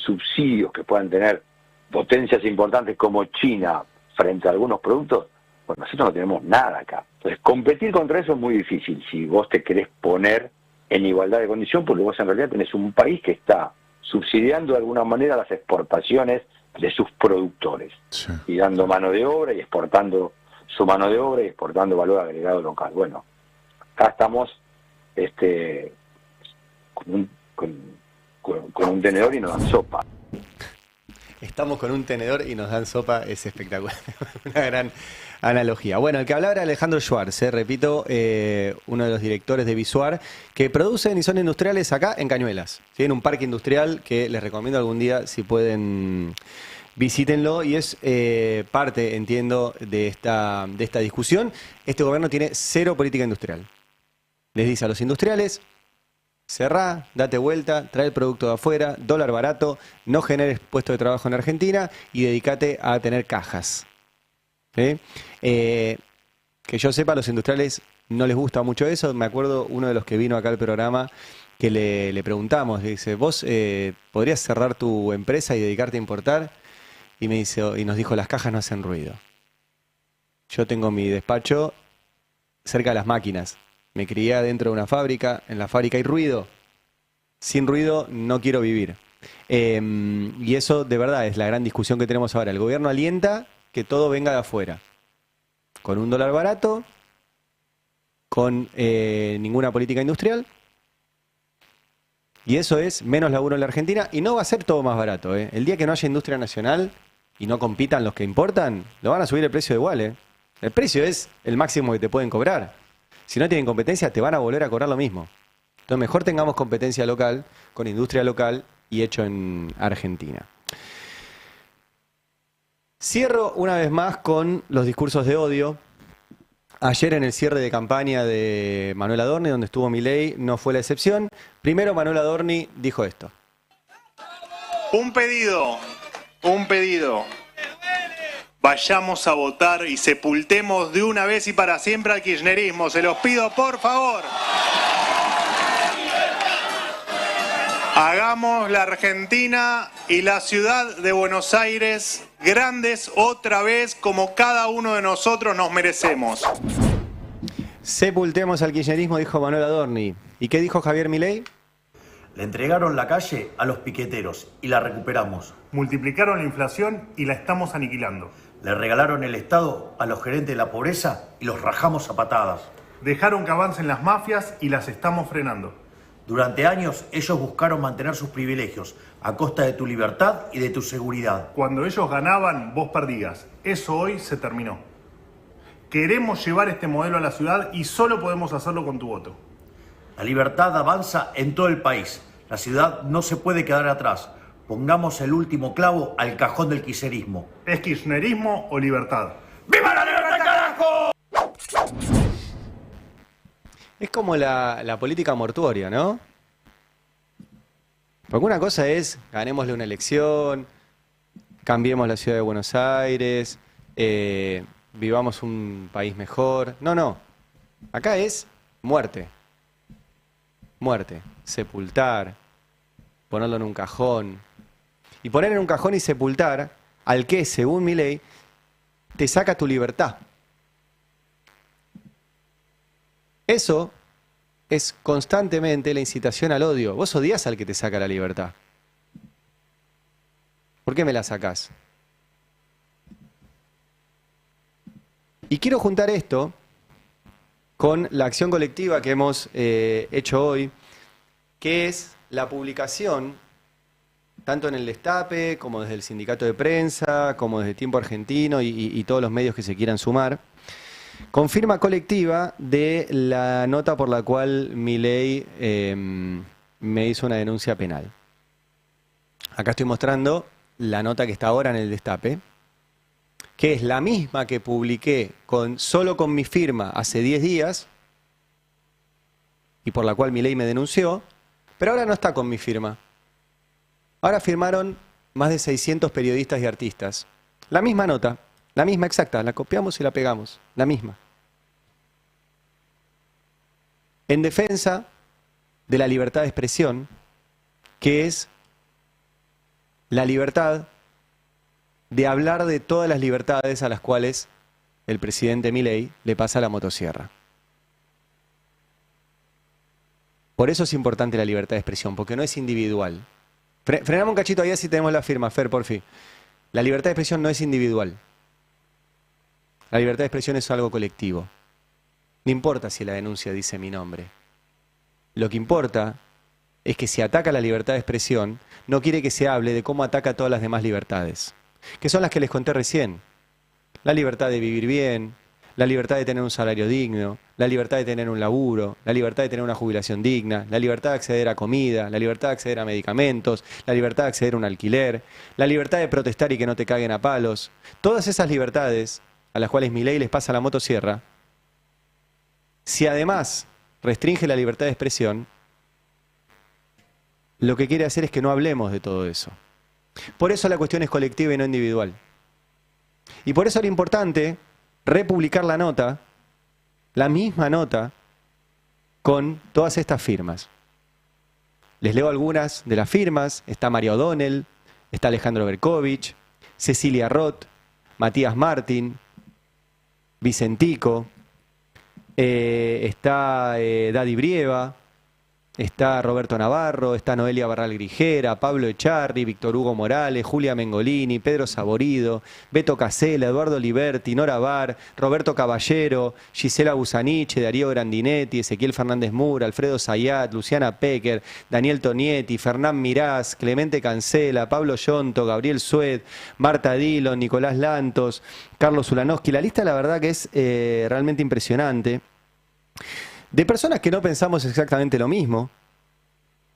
subsidios que puedan tener potencias importantes como China frente a algunos productos, pues nosotros no tenemos nada acá. Entonces, competir contra eso es muy difícil si vos te querés poner en igualdad de condición, porque vos en realidad tenés un país que está subsidiando de alguna manera las exportaciones de sus productores, y dando mano de obra y exportando su mano de obra y exportando valor agregado local. Bueno, acá estamos con un tenedor y nos dan sopa. Estamos con un tenedor y nos dan sopa, es espectacular. Una gran analogía. Bueno, el que hablaba era Alejandro Schwartz, repito, uno de los directores de Visuar, que producen y son industriales acá en Cañuelas. Tienen un parque industrial que les recomiendo algún día, si pueden, visítenlo, y es parte, entiendo, de esta discusión. Este gobierno tiene cero política industrial. Les dice a los industriales: cerrá, date vuelta, trae el producto de afuera, dólar barato, no generes puestos de trabajo en Argentina y dedícate a tener cajas. ¿Sí? Que yo sepa, a los industriales no les gusta mucho eso. Me acuerdo uno de los que vino acá al programa que le preguntamos, le dice: ¿vos podrías cerrar tu empresa y dedicarte a importar? Y me dice, y nos dijo: las cajas no hacen ruido. Yo tengo mi despacho cerca de las máquinas. Me crié dentro de una fábrica, en la fábrica hay ruido. Sin ruido no quiero vivir. Y eso de verdad es la gran discusión que tenemos ahora. El gobierno alienta que todo venga de afuera. Con un dólar barato, con ninguna política industrial. Y eso es menos laburo en la Argentina. Y no va a ser todo más barato. El día que no haya industria nacional y no compitan los que importan, lo van a subir el precio igual. El precio es el máximo que te pueden cobrar. Si no tienen competencia, te van a volver a cobrar lo mismo. Entonces, mejor tengamos competencia local, con industria local y hecho en Argentina. Cierro una vez más con los discursos de odio. Ayer en el cierre de campaña de Manuel Adorni, donde estuvo Milei, no fue la excepción. Primero Manuel Adorni dijo esto. Un pedido. Vayamos a votar y sepultemos de una vez y para siempre al kirchnerismo. Se los pido, por favor. Hagamos la Argentina y la ciudad de Buenos Aires grandes otra vez como cada uno de nosotros nos merecemos. Sepultemos al kirchnerismo, dijo Manuel Adorni. ¿Y qué dijo Javier Milei? Le entregaron la calle a los piqueteros y la recuperamos. Multiplicaron la inflación y la estamos aniquilando. Le regalaron el Estado a los gerentes de la pobreza y los rajamos a patadas. Dejaron que avancen las mafias y las estamos frenando. Durante años ellos buscaron mantener sus privilegios a costa de tu libertad y de tu seguridad. Cuando ellos ganaban, vos perdías. Eso hoy se terminó. Queremos llevar este modelo a la ciudad y solo podemos hacerlo con tu voto. La libertad avanza en todo el país. La ciudad no se puede quedar atrás. Pongamos el último clavo al cajón del kirchnerismo. ¿Es kirchnerismo o libertad? ¡Viva la libertad, carajo! Es como la política mortuoria, ¿no? Porque una cosa es, ganémosle una elección, cambiemos la ciudad de Buenos Aires, vivamos un país mejor. No. Acá es muerte. Muerte. Sepultar. Ponerlo en un cajón. Y poner en un cajón y sepultar al que, según Milei, te saca tu libertad. Eso es constantemente la incitación al odio. Vos odias al que te saca la libertad. ¿Por qué me la sacás? Y quiero juntar esto con la acción colectiva que hemos hecho hoy, que es la publicación, tanto en el Destape, como desde el Sindicato de Prensa, como desde Tiempo Argentino y todos los medios que se quieran sumar, con firma colectiva de la nota por la cual Milei me hizo una denuncia penal. Acá estoy mostrando la nota que está ahora en el Destape, que es la misma que publiqué solo con mi firma hace 10 días y por la cual Milei me denunció, pero ahora no está con mi firma. Ahora firmaron más de 600 periodistas y artistas. La misma nota, la misma exacta, la copiamos y la pegamos, la misma. En defensa de la libertad de expresión, que es la libertad de hablar de todas las libertades a las cuales el presidente Milei le pasa la motosierra. Por eso es importante la libertad de expresión, porque no es individual. Frenamos un cachito ahí así tenemos la firma, Fer, por fin. La libertad de expresión no es individual. La libertad de expresión es algo colectivo. No importa si la denuncia dice mi nombre. Lo que importa es que si ataca la libertad de expresión, no quiere que se hable de cómo ataca todas las demás libertades, que son las que les conté recién. La libertad de vivir bien, la libertad de tener un salario digno, la libertad de tener un laburo, la libertad de tener una jubilación digna, la libertad de acceder a comida, la libertad de acceder a medicamentos, la libertad de acceder a un alquiler, la libertad de protestar y que no te caguen a palos. Todas esas libertades a las cuales Milei les pasa la motosierra, si además restringe la libertad de expresión, lo que quiere hacer es que no hablemos de todo eso. Por eso la cuestión es colectiva y no individual. Y por eso era importante republicar la nota, la misma nota, con todas estas firmas. Les leo algunas de las firmas. Está María O'Donnell, está Alejandro Berkovich, Cecilia Roth, Matías Martín, Vicentico, está Daddy Brieva, está Roberto Navarro, está Noelia Barral Grijera, Pablo Echarri, Víctor Hugo Morales, Julia Mengolini, Pedro Saborido, Beto Casella, Eduardo Liberti, Nora Bar, Roberto Caballero, Gisela Busaniche, Darío Grandinetti, Ezequiel Fernández Mura, Alfredo Zayat, Luciana Pecker, Daniel Tonietti, Fernán Mirás, Clemente Cancela, Pablo Yonto, Gabriel Sued, Marta Dillon, Nicolás Lantos, Carlos Ulanowski. La lista, la verdad, que es realmente impresionante. De personas que no pensamos exactamente lo mismo,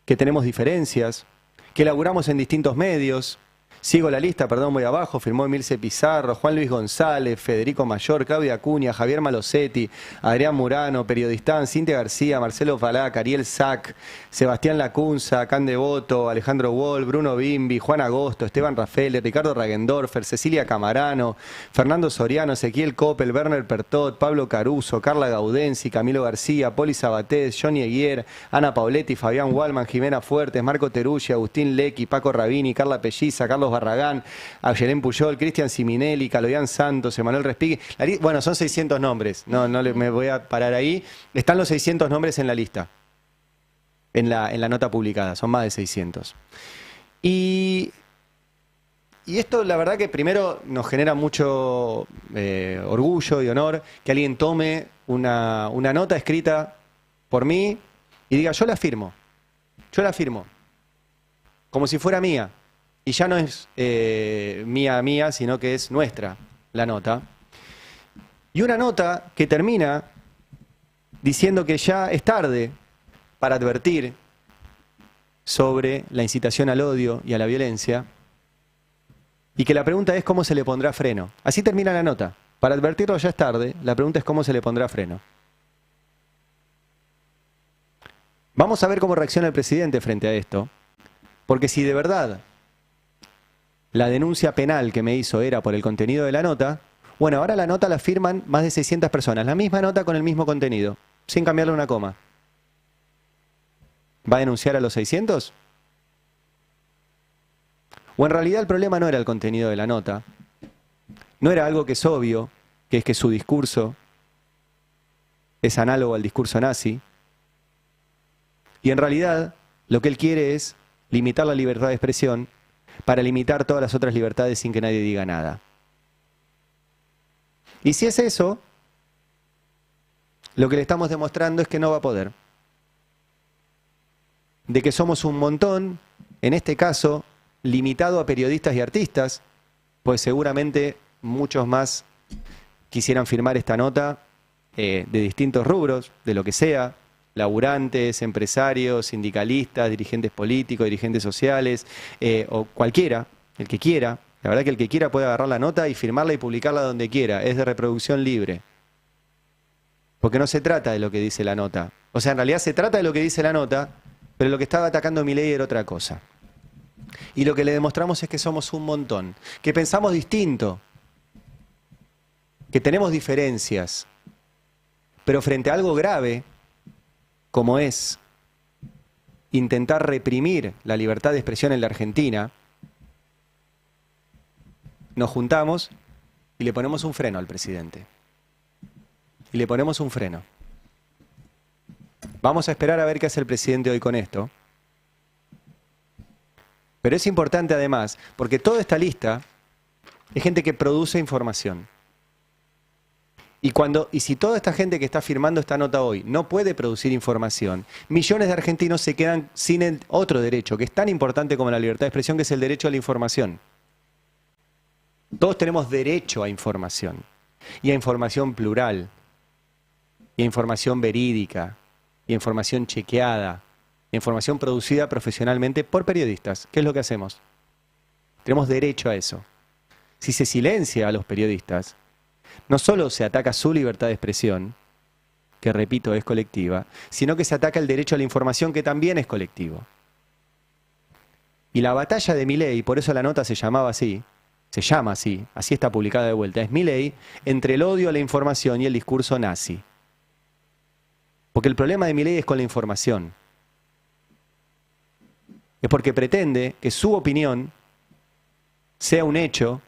que tenemos diferencias, que laburamos en distintos medios, Sigo la lista, perdón, voy abajo. Firmó Emilce Pizarro, Juan Luis González, Federico Mayor, Claudia Acuña, Javier Malosetti, Adrián Murano, Periodistán, Cintia García, Marcelo Falac, Ariel Sac, Sebastián Lacunza, Can Devoto, Alejandro Wall, Bruno Bimbi, Juan Agosto, Esteban Rafael, Ricardo Ragendorfer, Cecilia Camarano, Fernando Soriano, Ezequiel Coppel, Werner Pertot, Pablo Caruso, Carla Gaudensi, Camilo García, Poli Sabatés, Johnny Eguier, Ana Pauletti, Fabián Walman, Jimena Fuertes, Marco Teruggi, Agustín Lecky, Paco Rabini, Carla Pelliza, Carlos Barragán, Ayelén Puyol, Cristian Siminelli, Caloyán Santos, Emanuel Respighi. Bueno, son 600 nombres, me voy a parar ahí. Están los 600 nombres en la lista, en la nota publicada, son más de 600. Y esto, la verdad que primero nos genera mucho orgullo y honor que alguien tome una nota escrita por mí y diga, yo la firmo, como si fuera mía. Y ya no es mía, sino que es nuestra la nota. Y una nota que termina diciendo que ya es tarde para advertir sobre la incitación al odio y a la violencia, y que la pregunta es cómo se le pondrá freno. Así termina la nota. Para advertirlo ya es tarde, la pregunta es cómo se le pondrá freno. Vamos a ver cómo reacciona el presidente frente a esto, porque si de verdad la denuncia penal que me hizo era por el contenido de la nota, bueno, ahora la nota la firman más de 600 personas, la misma nota con el mismo contenido, sin cambiarle una coma. ¿Va a denunciar a los 600? O en realidad el problema no era el contenido de la nota, no era algo que es obvio, que es que su discurso es análogo al discurso nazi, y en realidad lo que él quiere es limitar la libertad de expresión para limitar todas las otras libertades sin que nadie diga nada. Y si es eso, lo que le estamos demostrando es que no va a poder. De que somos un montón, en este caso, limitado a periodistas y artistas, pues seguramente muchos más quisieran firmar esta nota de distintos rubros, de lo que sea, laburantes, empresarios, sindicalistas, dirigentes políticos, dirigentes sociales, o cualquiera, el que quiera. La verdad que el que quiera puede agarrar la nota y firmarla y publicarla donde quiera. Es de reproducción libre. Porque no se trata de lo que dice la nota. O sea, en realidad se trata de lo que dice la nota, pero lo que estaba atacando Milei era otra cosa. Y lo que le demostramos es que somos un montón, que pensamos distinto, que tenemos diferencias, pero frente a algo grave, como es intentar reprimir la libertad de expresión en la Argentina, nos juntamos y le ponemos un freno al presidente. Y le ponemos un freno. Vamos a esperar a ver qué hace el presidente hoy con esto. Pero es importante además, porque toda esta lista es gente que produce información. Y si toda esta gente que está firmando esta nota hoy no puede producir información, millones de argentinos se quedan sin el otro derecho, que es tan importante como la libertad de expresión, que es el derecho a la información. Todos tenemos derecho a información, y a información plural, y a información verídica, y a información chequeada, y a información producida profesionalmente por periodistas. ¿Qué es lo que hacemos? Tenemos derecho a eso. Si se silencia a los periodistas, no solo se ataca su libertad de expresión, que repito es colectiva, sino que se ataca el derecho a la información, que también es colectivo. Y la batalla de Milei, por eso la nota se llama así, así está publicada de vuelta, es Milei entre el odio a la información y el discurso nazi. Porque el problema de Milei es con la información. Es porque pretende que su opinión sea un hecho,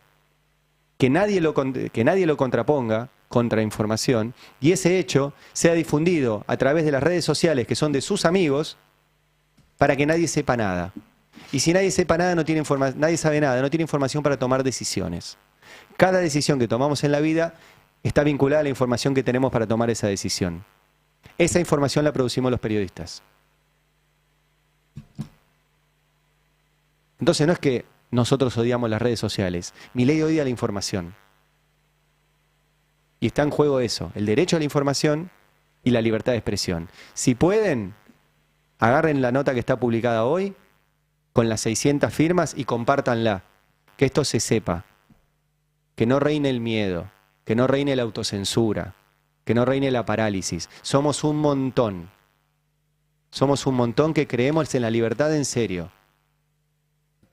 que nadie lo contraponga contra información, y ese hecho sea difundido a través de las redes sociales, que son de sus amigos, para que nadie sepa nada. Y si nadie sepa nada, nadie sabe nada, no tiene información para tomar decisiones. Cada decisión que tomamos en la vida está vinculada a la información que tenemos para tomar esa decisión. Esa información la producimos los periodistas. Entonces no es que nosotros odiamos las redes sociales. Milei odia la información. Y está en juego eso, el derecho a la información y la libertad de expresión. Si pueden, agarren la nota que está publicada hoy, con las 600 firmas, y compártanla. que esto se sepa, que no reine el miedo, que no reine la autocensura, que no reine la parálisis. Somos un montón que creemos en la libertad en serio.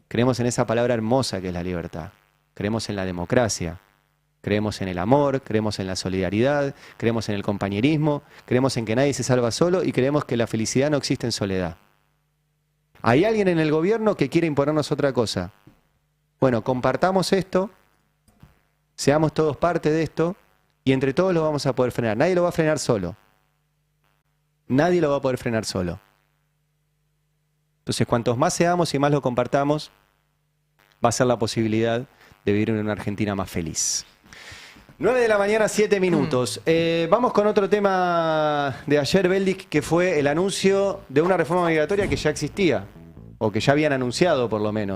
Creemos en esa palabra hermosa que es la libertad. Creemos en la democracia. Creemos en el amor, creemos en la solidaridad, creemos en el compañerismo, creemos en que nadie se salva solo y creemos que la felicidad no existe en soledad. ¿Hay alguien en el gobierno que quiere imponernos otra cosa? Bueno, compartamos esto, seamos todos parte de esto y entre todos lo vamos a poder frenar. Nadie lo va a frenar solo. Nadie lo va a poder frenar solo. Entonces, cuantos más seamos y más lo compartamos, va a ser la posibilidad de vivir en una Argentina más feliz. 9 de la mañana, 7 minutos. Vamos con otro tema de ayer, Beldic, que fue el anuncio de una reforma migratoria que ya existía, o que ya habían anunciado por lo menos.